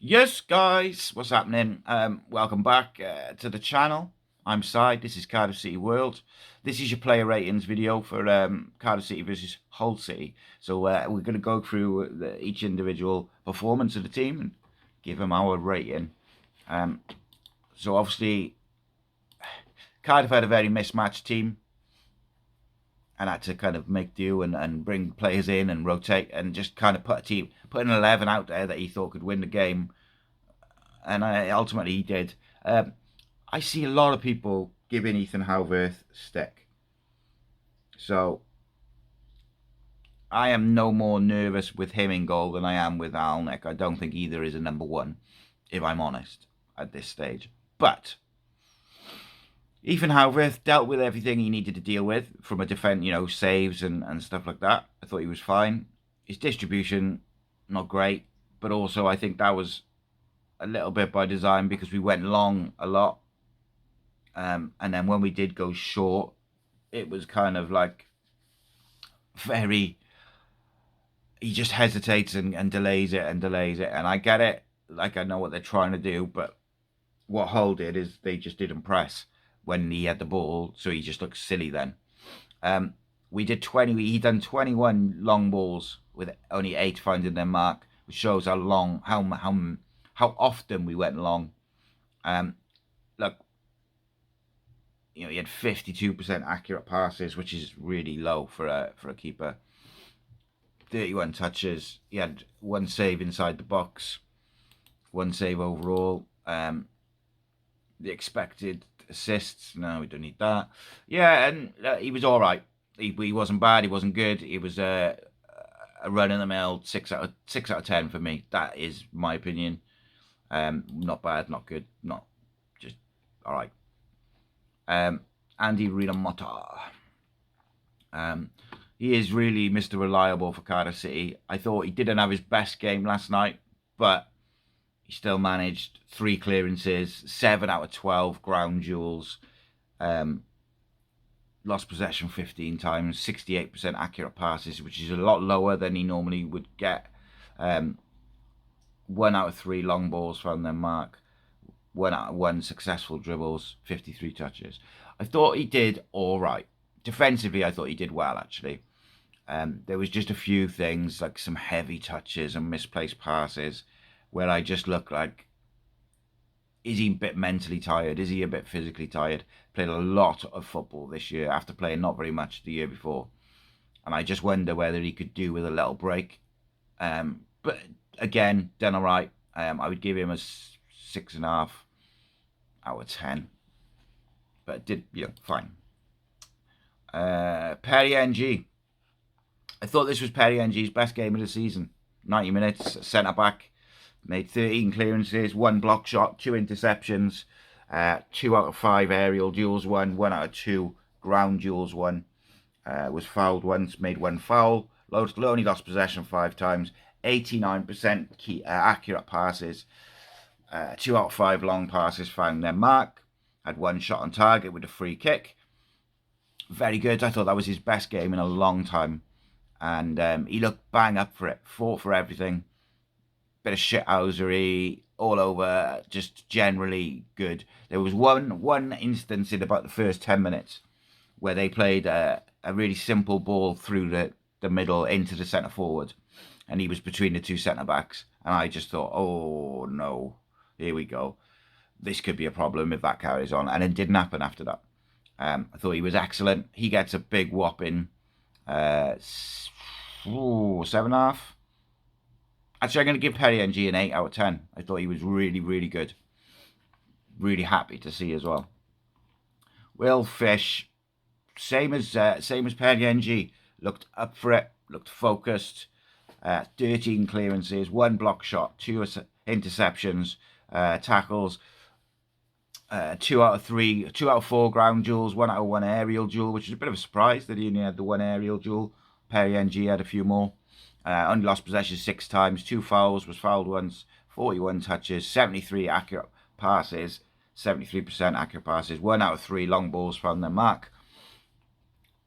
Yes, guys, what's happening? Welcome back to the channel. I'm Si. This is Cardiff City World. This is your player ratings video for Cardiff City versus Hull City. So we're going to go through each individual performance of the team and give them our rating. So obviously, Cardiff had a very mismatched team and had to kind of make do and bring players in and rotate and just kind of put an 11 out there that he thought could win the game. And ultimately he did. I see a lot of people giving Ethan Halworth stick. So I am no more nervous with him in goal than I am with Alnwick. I don't think either is a number one, if I'm honest, at this stage. But Ethan Halworth dealt with everything he needed to deal with from a defense, saves and stuff like that. I thought he was fine. His distribution, not great, but also I think that was a little bit by design because we went long a lot. And then when we did go short, it was kind of like he just hesitates and delays it. And I get it. Like, I know what they're trying to do, but what Hull did is they just didn't press when he had the ball, so he just looked silly then. He done 21 long balls with only 8 finding their mark, which shows how often we went long. Look, he had 52% accurate passes, which is really low for a keeper. 31 touches. He had 1 save inside the box, 1 save overall. The expected assists, no, we don't need that. Yeah, and he was all right. He wasn't bad. He wasn't good. He was a run in the mill 6 out of 10 for me. That is my opinion. Not bad, not good, not just all right. Andy Rinamotta. He is really Mr. Reliable for Cardiff City. I thought he didn't have his best game last night, but he still managed 3 clearances, 7 out of 12 ground duels, lost possession 15 times, 68% accurate passes, which is a lot lower than he normally would get. 1 out of 3 long balls found their mark, 1 out of 1 successful dribbles, 53 touches. I thought he did all right. Defensively, I thought he did well, actually. There was just a few things, like some heavy touches and misplaced passes, where I just look like, is he a bit mentally tired? Is he a bit physically tired? Played a lot of football this year after playing not very much the year before. And I just wonder whether he could do with a little break. But again, done all right. I would give him a 6.5 out of 10. But did, fine. Perry NG. I thought this was Perry NG's best game of the season. 90 minutes, centre-back. Made 13 clearances, 1 block shot, 2 interceptions, 2 out of 5 aerial duels won, 1 out of 2 ground duels won. Was fouled once, made 1 foul. Only lost possession 5 times. 89% accurate passes. 2 out of 5 long passes found their mark. Had 1 shot on target with a free kick. Very good. I thought that was his best game in a long time. And he looked bang up for it. Fought for everything. Bit of shithousery all over, just generally good. There was one instance in about the first 10 minutes where they played a really simple ball through the middle into the centre forward, and he was between the 2 centre backs, and I just thought, oh no, here we go. This could be a problem if that carries on, and it didn't happen after that. I thought he was excellent. He gets a big whopping 7.5. Actually, I'm going to give Perry NG an 8 out of 10. I thought he was really, really good. Really happy to see as well. Will Fish, same as Perry NG. Looked up for it. Looked focused. 13 clearances, 1 block shot, 2 interceptions, tackles. 2 out of 4 ground duels, 1 out of 1 aerial duel, which is a bit of a surprise that he only had the 1 aerial duel. Perry NG had a few more. Only lost possession 6 times, 2 fouls, was fouled once, 41 touches, 73 accurate passes, 73% accurate passes, 1 out of 3 long balls found their mark.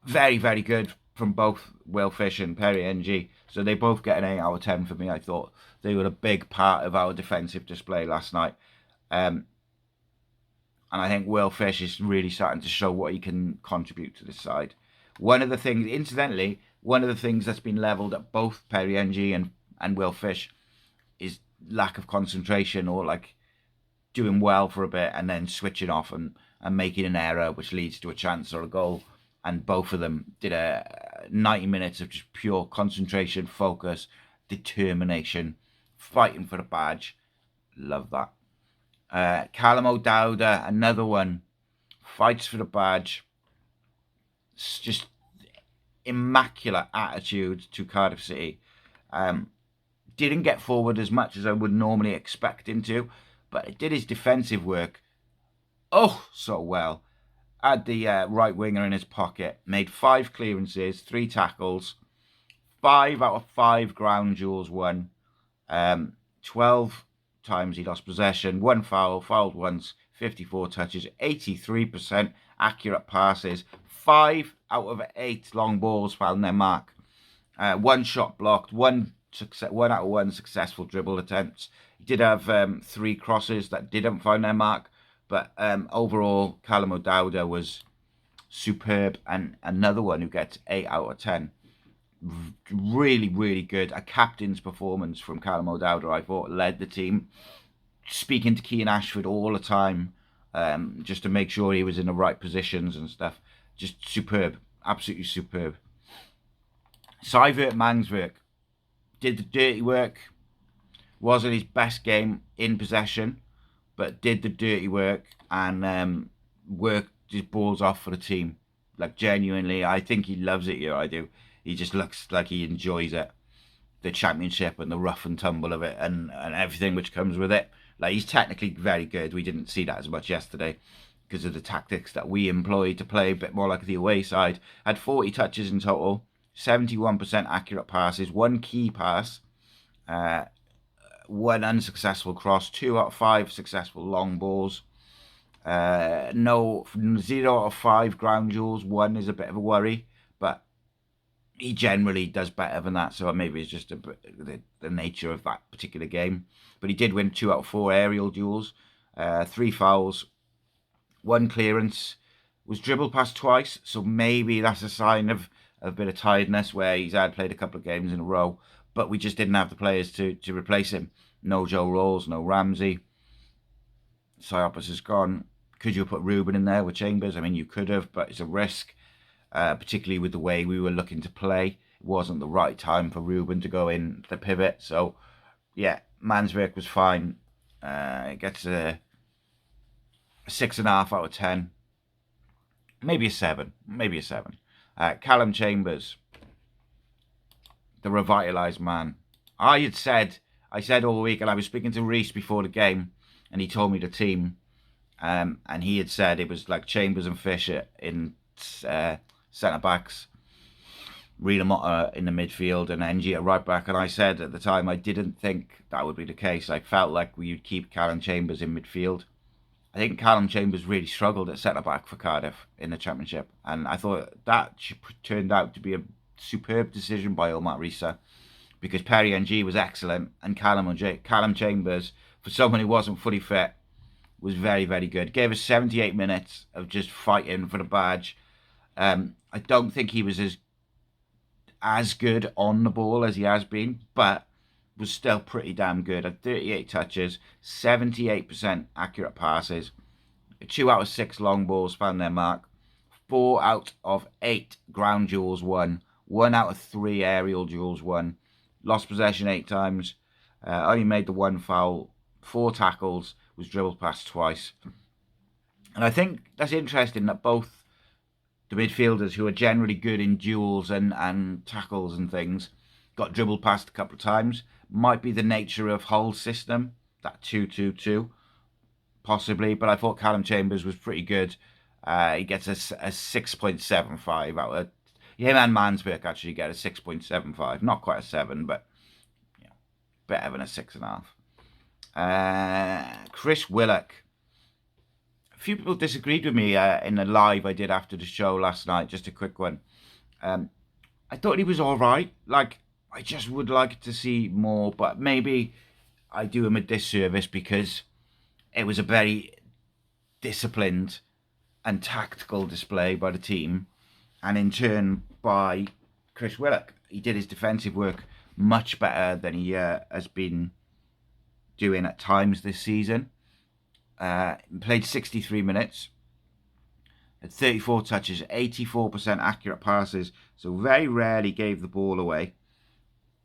Very, very good. from both Will Fish and Perry NG. So they both get an 8 out of 10 for me. I thought they were a big part of our defensive display last night. And I think Will Fish is really starting to show what he can contribute to this side. One of the things, incidentally, one of the things that's been levelled at both Perry NG and Will Fish is lack of concentration, or like doing well for a bit and then switching off and making an error which leads to a chance or a goal. And both of them did a 90 minutes of just pure concentration, focus, determination, fighting for the badge. Love that. Callum O'Dowda, another one, fights for the badge. It's just immaculate attitude to Cardiff City. Didn't get forward as much as I would normally expect him to, but it did his defensive work so well. Had the right winger in his pocket, made 5 clearances, 3 tackles, 5 out of 5 ground duels won, 12 times he lost possession, 1 foul, fouled once, 54 touches, 83% accurate passes, 5 out of 8 long balls found their mark, 1 shot blocked, 1 out of 1 successful dribble attempts. He did have 3 crosses that didn't find their mark, but overall, Callum O'Dowda was superb, and another one who gets 8 out of 10. Really, really good. A captain's performance from Callum O'Dowda, I thought, led the team, speaking to Keane Ashford all the time, just to make sure he was in the right positions and stuff. Just superb, absolutely superb. Sivert Mangswerk did the dirty work. Wasn't his best game in possession, but did the dirty work and worked his balls off for the team. Like, genuinely, I think he loves it here, I do. He just looks like he enjoys it. The championship and the rough and tumble of it and everything which comes with it. Like, he's technically very good. We didn't see that as much yesterday because of the tactics that we employed to play a bit more like the away side. Had 40 touches in total, 71% accurate passes, 1 key pass, 1 unsuccessful cross, 2 out of 5 successful long balls. 0 out of 5 ground duels. 1 is a bit of a worry, but he generally does better than that. So maybe it's just the nature of that particular game. But he did win 2 out of 4 aerial duels, 3 fouls, 1 clearance. Was dribbled past twice, so maybe that's a sign of a bit of tiredness where he's played a couple of games in a row. But we just didn't have the players to replace him. No Joe Rolls, no Ramsey. Siopis is gone. Could you have put Ruben in there with Chambers? I mean, you could have, but it's a risk, particularly with the way we were looking to play. It wasn't the right time for Ruben to go in the pivot. So, yeah, Mangswerk was fine. It gets a 6.5 out of 10. Maybe a 7. Maybe a 7. Callum Chambers, the revitalised man. I said all week, and I was speaking to Rhys before the game, and he told me the team, and he had said it was like Chambers and Fisher in centre-backs, Rhys in the midfield, and NG at right-back, and I said at the time I didn't think that would be the case. I felt like we'd keep Callum Chambers in midfield. I think Callum Chambers really struggled at centre-back for Cardiff in the Championship, and I thought that turned out to be a superb decision by Omar Risa, because Perry NG was excellent, and Callum Chambers, for someone who wasn't fully fit, was very, very good. Gave us 78 minutes of just fighting for the badge. I don't think he was as good on the ball as he has been, but was still pretty damn good. At 38 touches, 78% accurate passes, 2 out of 6 long balls found their mark, 4 out of 8 ground duels won, 1 out of 3 aerial duels won, lost possession 8 times, only made the 1 foul, 4 tackles, was dribbled past twice. And I think that's interesting that both the midfielders, who are generally good in duels and tackles and things, got dribbled past a couple of times. Might be the nature of Hull's system, that 2-2-2, possibly. But I thought Callum Chambers was pretty good. He gets a 6.75 out of... Him and Mangswerk actually get a 6.75. Not quite a 7, but better than a 6.5. Chris Willock. A few people disagreed with me in the live I did after the show last night. Just a quick one. I thought he was all right. Like, I just would like to see more, but maybe I do him a disservice because it was a very disciplined and tactical display by the team, and in turn by Chris Willock. He did his defensive work much better than he has been doing at times this season. Played 63 minutes, had 34 touches, 84% accurate passes, so very rarely gave the ball away.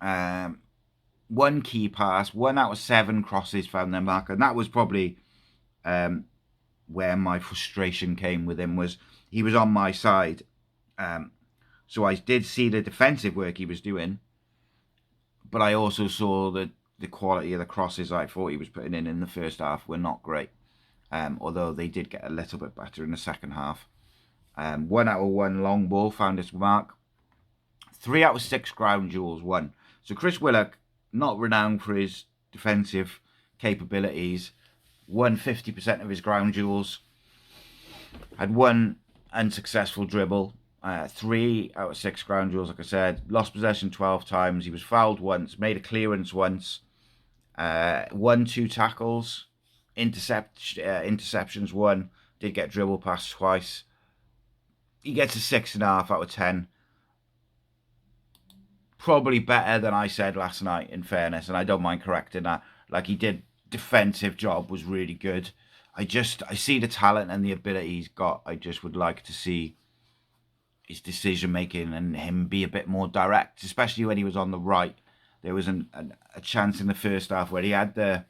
One key pass, 1 out of 7 crosses found their mark, and that was probably where my frustration came with him. Was he was on my side, so I did see the defensive work he was doing, but I also saw that the quality of the crosses I thought he was putting in the first half were not great, although they did get a little bit better in the second half. 1 out of 1 long ball found its mark. 3 out of 6 ground duels won. So Chris Willock, not renowned for his defensive capabilities, won 50% of his ground duels, had 1 unsuccessful dribble, 3 out of 6 ground duels, like I said, lost possession 12 times, he was fouled once, made a clearance once, 2 tackles, interceptions 1, did get dribble past twice. He gets a 6.5 out of 10. Probably better than I said last night, in fairness, and I don't mind correcting that. Like, he did, defensive job was really good. I see the talent and the ability he's got. I just would like to see his decision making and him be a bit more direct, especially when he was on the right. There was a chance in the first half where he had the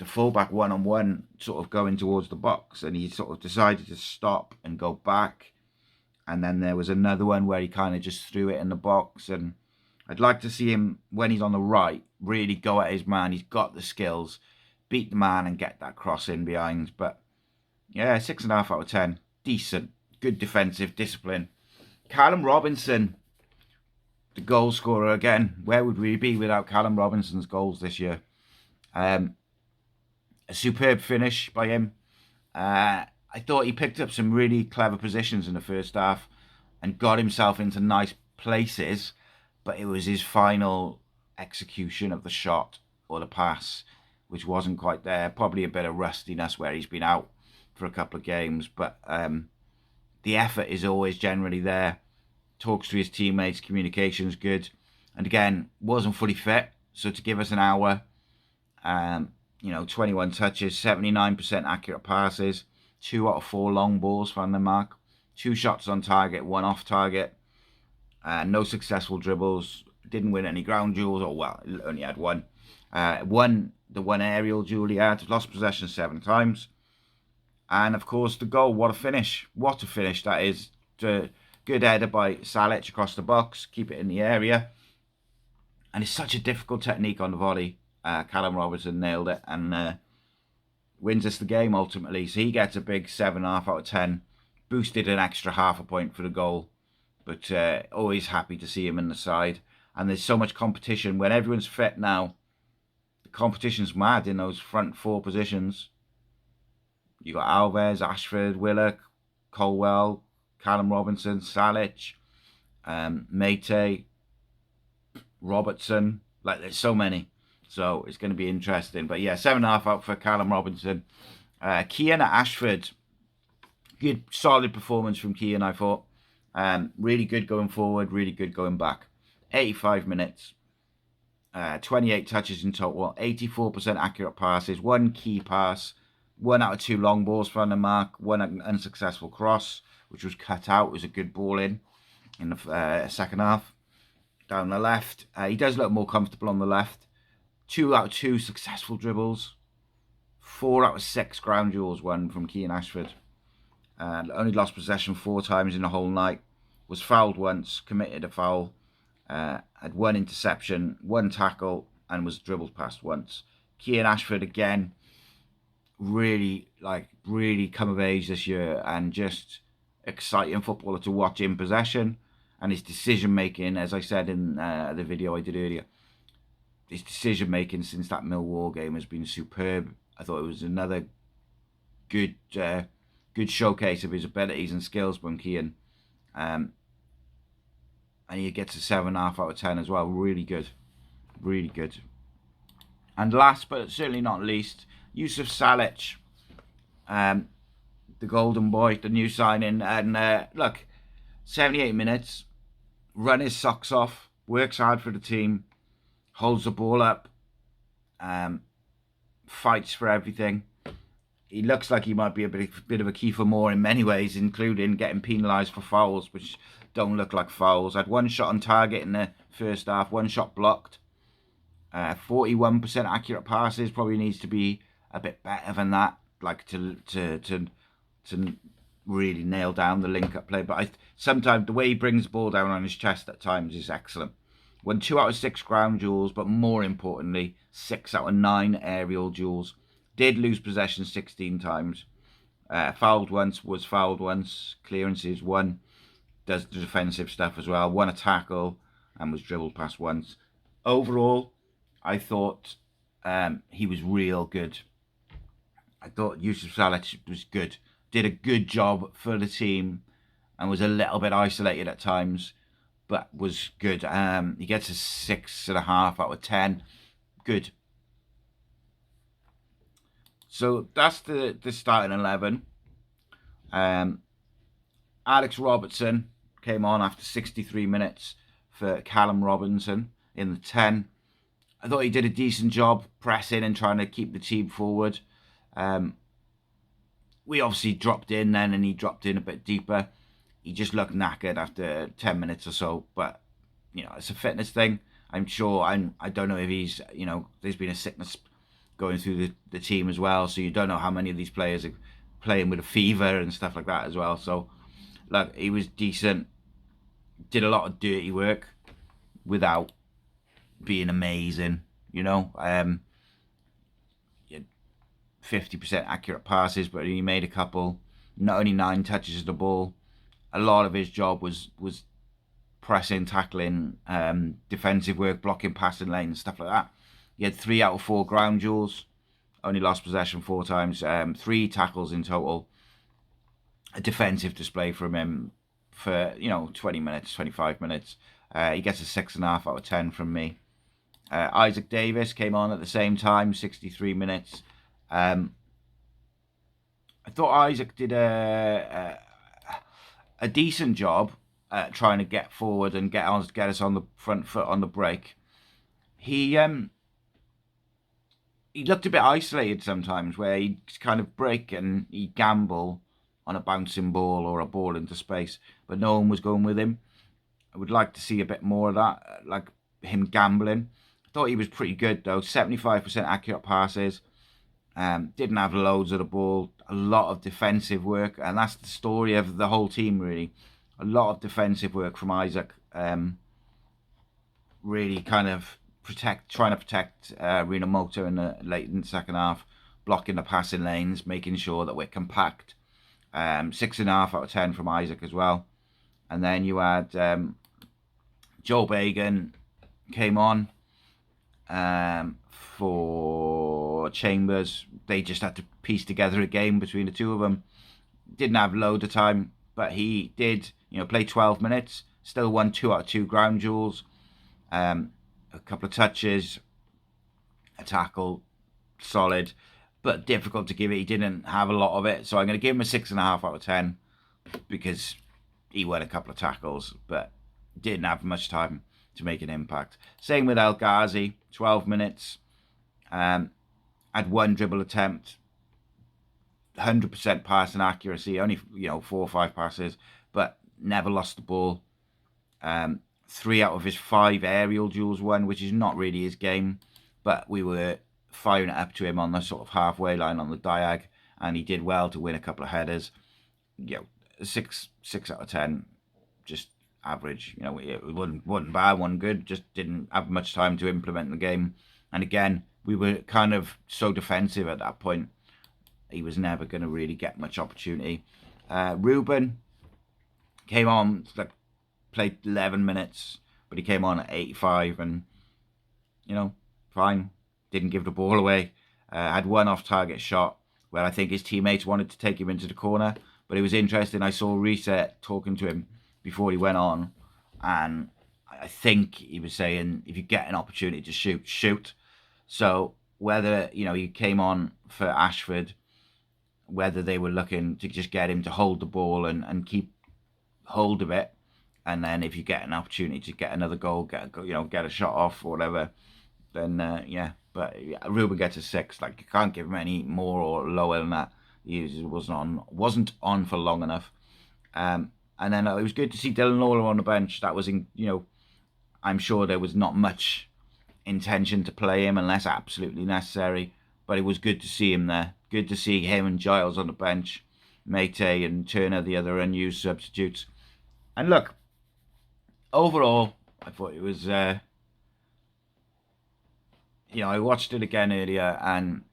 fullback one-on-one sort of going towards the box, and he sort of decided to stop and go back. And then there was another one where he kind of just threw it in the box. And I'd like to see him, when he's on the right, really go at his man. He's got the skills, beat the man and get that cross in behind. But yeah, 6.5 out of 10. Decent. Good defensive discipline. Callum Robinson, the goal scorer again. Where would we be without Callum Robinson's goals this year? A superb finish by him. I thought he picked up some really clever positions in the first half and got himself into nice places, but it was his final execution of the shot or the pass which wasn't quite there. Probably a bit of rustiness where he's been out for a couple of games, but the effort is always generally there. Talks to his teammates, communication's good, and again, wasn't fully fit, so to give us an hour, 21 touches, 79% accurate passes, 2 out of 4 long balls found the mark, 2 shots on target, 1 off target, no successful dribbles, didn't win any ground duels, or well, only had 1. The 1 aerial duel he had, lost possession 7 times. And of course the goal, what a finish. What a finish that is. Good header by Salic across the box, keep it in the area. And it's such a difficult technique on the volley. Callum Robinson nailed it and wins us the game ultimately. So he gets a big 7.5 out of 10. Boosted an extra half a point for the goal. But always happy to see him in the side. And there's so much competition. When everyone's fit now, the competition's mad in those front 4 positions. You got Alves, Ashford, Willock, Colwell, Callum Robinson, Salic, Matty, Robertson. Like, there's so many. So it's going to be interesting. But yeah, 7.5 out for Callum Robinson. Kian at Ashford. Good, solid performance from Kian, I thought. Really good going forward, really good going back. 85 minutes. 28 touches in total. 84% accurate passes. 1 key pass. 1 out of 2 long balls found the mark. 1 unsuccessful cross, which was cut out. It was a good ball in the second half. Down the left. He does look more comfortable on the left. 2 out of 2 successful dribbles. 4 out of 6 ground duels won from Kian Ashford. Only lost possession 4 times in the whole night. Was fouled once, committed a foul. Had 1 interception, 1 tackle, and was dribbled past once. Kian Ashford again, really come of age this year, and just exciting footballer to watch in possession. And his decision making, as I said in the video I did earlier, his decision making since that Millwall game has been superb. I thought it was another good showcase of his abilities and skills from Kian. and he gets a 7.5 out of 10 as well. Really good, really good. And last but certainly not least, Yusuf Salic, the golden boy, the new signing. And look, 78 minutes, run his socks off, works hard for the team, holds the ball up, fights for everything. He looks like he might be a bit of a Kiefer Moore in many ways, including getting penalised for fouls, which don't look like fouls. Had one shot on target in the first half, one shot blocked. 41% accurate passes, probably needs to be a bit better than that, like to really nail down the link-up play. But sometimes the way he brings the ball down on his chest at times is excellent. Won 2 out of 6 ground duels, but more importantly, 6 out of 9 aerial duels. Did lose possession 16 times. Fouled once, was fouled once. Clearances 1. Does the defensive stuff as well. Won a tackle and was dribbled past once. Overall, I thought he was real good. I thought Yusuf Salic was good. Did a good job for the team and was a little bit isolated at times, but was good. He gets a 6.5 out of 10. Good. So that's the starting 11. Alex Robertson came on after 63 minutes for Callum Robinson in the 10. I thought he did a decent job pressing and trying to keep the team forward. We obviously dropped in then, and he dropped in a bit deeper. He just looked knackered after 10 minutes or so, but you know, it's a fitness thing. I'm sure. I don't know if he's, you know, there's been a sickness going through the team as well, so you don't know how many of these players are playing with a fever and stuff like that as well. So look, he was decent, did a lot of dirty work without being amazing, you know. 50% accurate passes, but he made a couple. Not only 9 touches of the ball. A lot of his job was pressing, tackling, defensive work, blocking, passing lanes, stuff like that. He had 3 out of 4 ground duels. Only lost possession 4 times. 3 tackles in total. A defensive display from him for, you know, 20 minutes, 25 minutes. He gets a 6.5 out of 10 from me. Isaac Davis came on at the same time, 63 minutes. I thought Isaac did a decent job trying to get forward and get us on the front foot on the break. He looked a bit isolated sometimes, where he'd kind of break and he'd gamble on a bouncing ball or a ball into space, but no one was going with him. I would like to see a bit more of that, like him gambling. I thought he was pretty good though. 75% accurate passes. Didn't have loads of the ball. A lot of defensive work, and that's the story of the whole team really. A lot of defensive work from Isaac. Really kind of trying to protect Rinomoto in the second half, blocking the passing lanes, making sure that we're compact. 6.5 out of 10 from Isaac as well. And then you had Joe Bagan came on for Chambers. They just had to piece together a game between the two of them. Didn't have loads of time, but he did, you know, play 12 minutes. Still won 2 out of 2 ground duels. A couple of touches, a tackle, solid, but difficult to give it. He didn't have a lot of it, so I'm going to give him a 6.5 out of 10 because he won a couple of tackles, but didn't have much time to make an impact. Same with El Ghazi, 12 minutes, had 1 dribble attempt, 100% passing accuracy, only, you know, 4 or 5 passes, but never lost the ball. 3 out of his 5 aerial duels won, which is not really his game, but we were firing it up to him on the sort of halfway line on the diag, and he did well to win a couple of headers. You know, 6 out of 10, just average. You know, it wasn't bad, wasn't good, just didn't have much time to implement the game. And again, we were kind of so defensive at that point, he was never going to really get much opportunity. Ruben came on, like, played 11 minutes, but he came on at 85 and, you know, fine. Didn't give the ball away. Had 1 off-target shot where I think his teammates wanted to take him into the corner, but it was interesting. I saw Rhys talking to him before he went on, and I think he was saying if you get an opportunity to shoot, shoot. So whether, you know, he came on for Ashford, whether they were looking to just get him to hold the ball and keep hold of it, and then if you get an opportunity to get another goal, get a shot off or whatever, then yeah. But Ruben gets a 6. Like, you can't give him any more or lower than that. He wasn't on for long enough. And then it was good to see Dylan Lawler on the bench. That was I'm sure there was not much intention to play him unless absolutely necessary, but it was good to see him there. Good to see him and Giles on the bench, Mate and Turner, the other unused substitutes. And look, overall, I thought it was, I watched it again earlier, and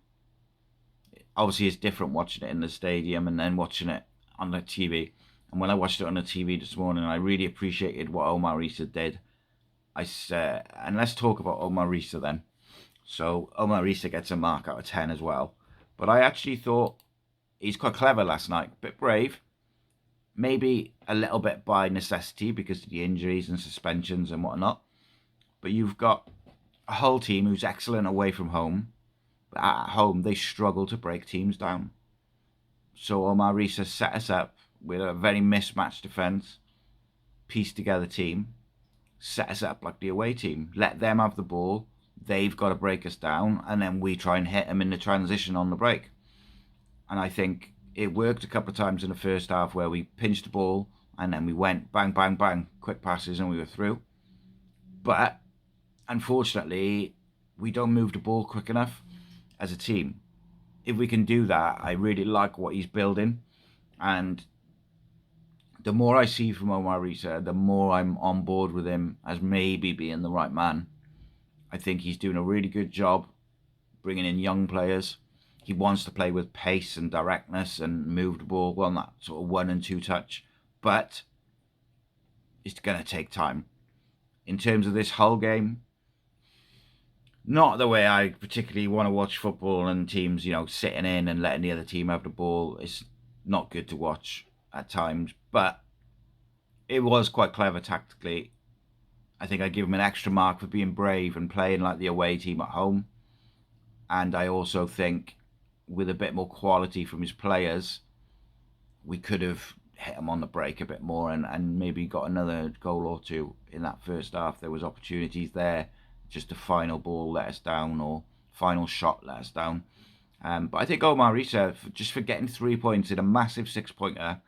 obviously it's different watching it in the stadium and then watching it on the TV. And when I watched it on the TV this morning, I really appreciated what Omar Rhys did. And let's talk about Omar Rhys then. So Omar Rhys gets a mark out of 10 as well. But I actually thought he's quite clever last night. A bit brave. Maybe a little bit by necessity because of the injuries and suspensions and whatnot. But you've got a whole team who's excellent away from home. But at home, they struggle to break teams down. So Omar Rhys has set us up with a very mismatched defence. Pieced together team. Set us up like the away team. Let them have the ball. They've got to break us down. And then we try and hit them in the transition on the break. And I think it worked a couple of times in the first half where we pinched the ball and then we went bang, bang, bang, quick passes and we were through. But unfortunately, we don't move the ball quick enough as a team. If we can do that, I really like what he's building. And the more I see from Omar Rhys, the more I'm on board with him as maybe being the right man. I think he's doing a really good job bringing in young players. He wants to play with pace and directness and move the ball on that sort of 1 and 2 touch. But it's going to take time. In terms of this whole game, not the way I particularly want to watch football and teams, sitting in and letting the other team have the ball. It's not good to watch at times, but it was quite clever tactically. I think I give him an extra mark for being brave and playing like the away team at home. And I also think with a bit more quality from his players, we could have hit him on the break a bit more and maybe got another goal or two in that first half. There was opportunities there. Just the final ball let us down or final shot let us down. But I think Omar Rhys, just for getting 3 points in a massive 6-pointer,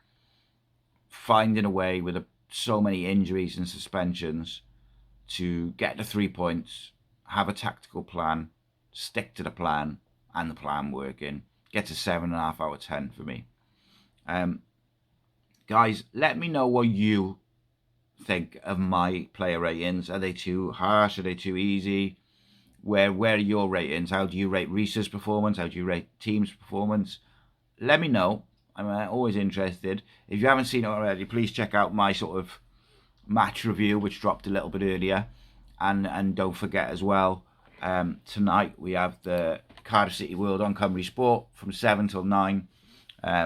finding a way with so many injuries and suspensions to get the 3 points, have a tactical plan, stick to the plan, and the plan working, gets a 7.5 out of 10 for me. Guys, let me know what you think of my player ratings. Are they too harsh? Are they too easy? Where are your ratings? How do you rate Rhys's performance? How do you rate team's performance? Let me know. I'm always interested. If you haven't seen it already, please check out my sort of match review, which dropped a little bit earlier. And don't forget as well, tonight we have the Cardiff City World on Cymru Sport from 7 till 9,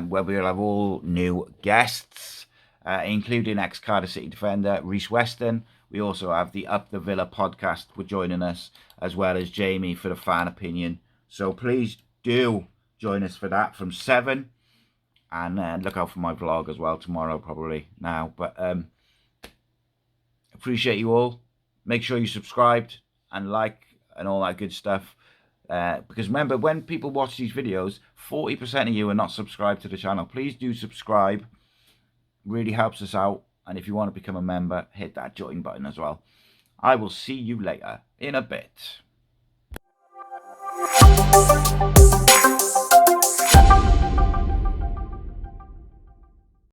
where we'll have all new guests, including ex-Cardiff City defender Rhys Weston. We also have the Up the Villa podcast for joining us, as well as Jamie for the fan opinion. So please do join us for that from 7. And look out for my vlog as well tomorrow, probably now. But appreciate you all. Make sure you subscribed and like and all that good stuff. Because remember, when people watch these videos, 40% of you are not subscribed to the channel. Please do subscribe. Really helps us out. And if you want to become a member, hit that join button as well. I will see you later in a bit.